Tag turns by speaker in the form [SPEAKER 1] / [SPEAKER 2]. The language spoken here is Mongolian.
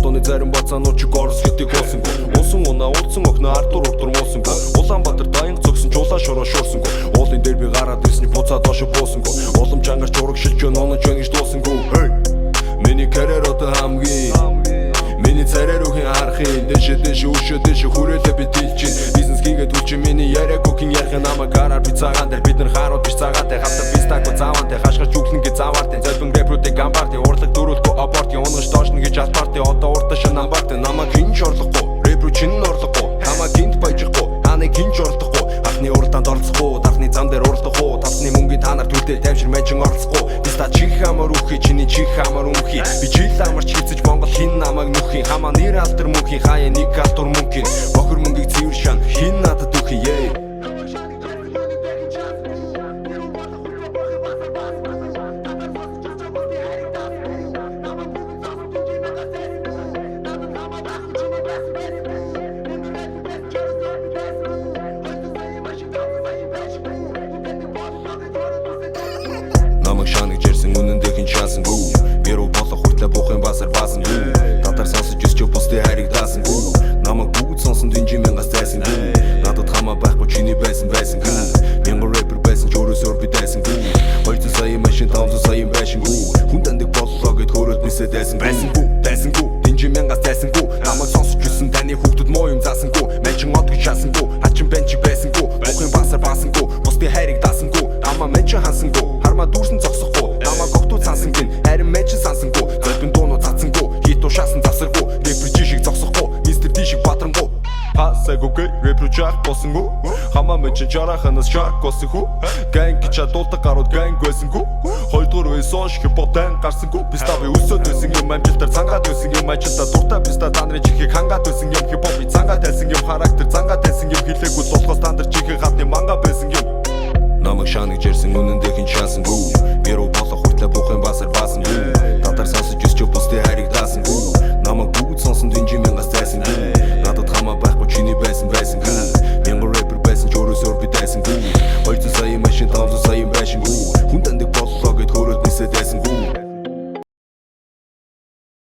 [SPEAKER 1] Одооны зарим бацаан уучиг орос хэдийг болсонгүй. Унсан унаа уулцсан охно ардур урдур муусангүй. Улаанбаатар даянг цогсон чулаа шороо шуурсангүй. Уулын дээр би гараад ирсний буцаа доошо буусангүй. Улам чангарч ураг шилж онооч байна гэж дуусангүй. Миний карьер одоо хамгийн миний царай руухийн харахын дэшэ өшөө хүрээлээ би дэлчин. Бизнес хийгээд үлч миний яриаг бүхэн ярих намайг гараар би цагаан дээр бид нар харууд биш цагаатай хатар бистако завантай хашгирч үхлэн гэж заваартай зэлбэн рэпрүүдийг амбарт урлаг дөрүүлэхгүй аборт унгаж доошно гэж албарт одоо уртаа шин амбарт намайг хинч орлохгүй рэпрүү чин орлохгүй намайг гинт баяжихгүй ханыг хинч орлохгүй анхны уралдаанд оролцохгүй дархны зам дээр уралдахгүй тавсны мөнгөний та нар төлөө тайвшир меншин оролцохгүй биста чих хамаар үхий чиний чих хамаар өмхий би жил амарч хийцэж Монгол хин намайг нүхий хамаа нэр алтар мөнхий хаяа нэг алтур мөнхийн бохор мөнгийг цэвэр шан хин надад үхий намайг шаныг жерсэн үнэндээ хин шаасангүй би руу болох хүртлээ бухын басар баасангүй татар сонсож өсч бусдын хайрыг даасангүй намайг бүгд сонсон динжи мянгаас зайсангүй надад хамаа байхгүй чиний байсангүй мянган рэпер байсан ч өөрөөсөө би дайсангүй 200 сая машин 500 сая байшингүй хүн таньдаг боллоо гэд хөрөөд нисээ дайсангүй динжи мянгаас зайсангүй намайг сонсож өссөн таны хүүхдүүд муу юм заасангүй меншин од гэж шаасангүй хачин бенчиг байсангүй бухын басар баасангүй бусдын хайрыг даасангүй намаа меншин хансангүй харма дүүрсэн зогсохгүй намайг огтуд сансан гин харин меншин сансангүй зэлбэн дуунууд цацсангүй хит ушаасан засаргүй рэпер чи шиг зогсохгүй мистер ти шиг батранггүй хасаггүй рэпер чах босонггүй хамаа меншин жараханаас шарк госхүү гэнг гэж адуулдаг гарууд гэнг байсангүй хоёрдугаар вэсош хипотен гарсангүй бистави өсөд байсан юм амжилтаар цангаад байсан юм ажилдаа дуртай биста танрын чихийг хангаад байсан юм хипхопи цангаад байсан юм характер цангаад байсан юм хэлээгүй болохоос тандар чихийг хатны манга байсан юм намайг шаныг жерсэн үнэндээ хин шаасангүй би руу болох хүртлээ бухын басар баасангүй татар сонсож өсч бусдын хайрыг даасангүй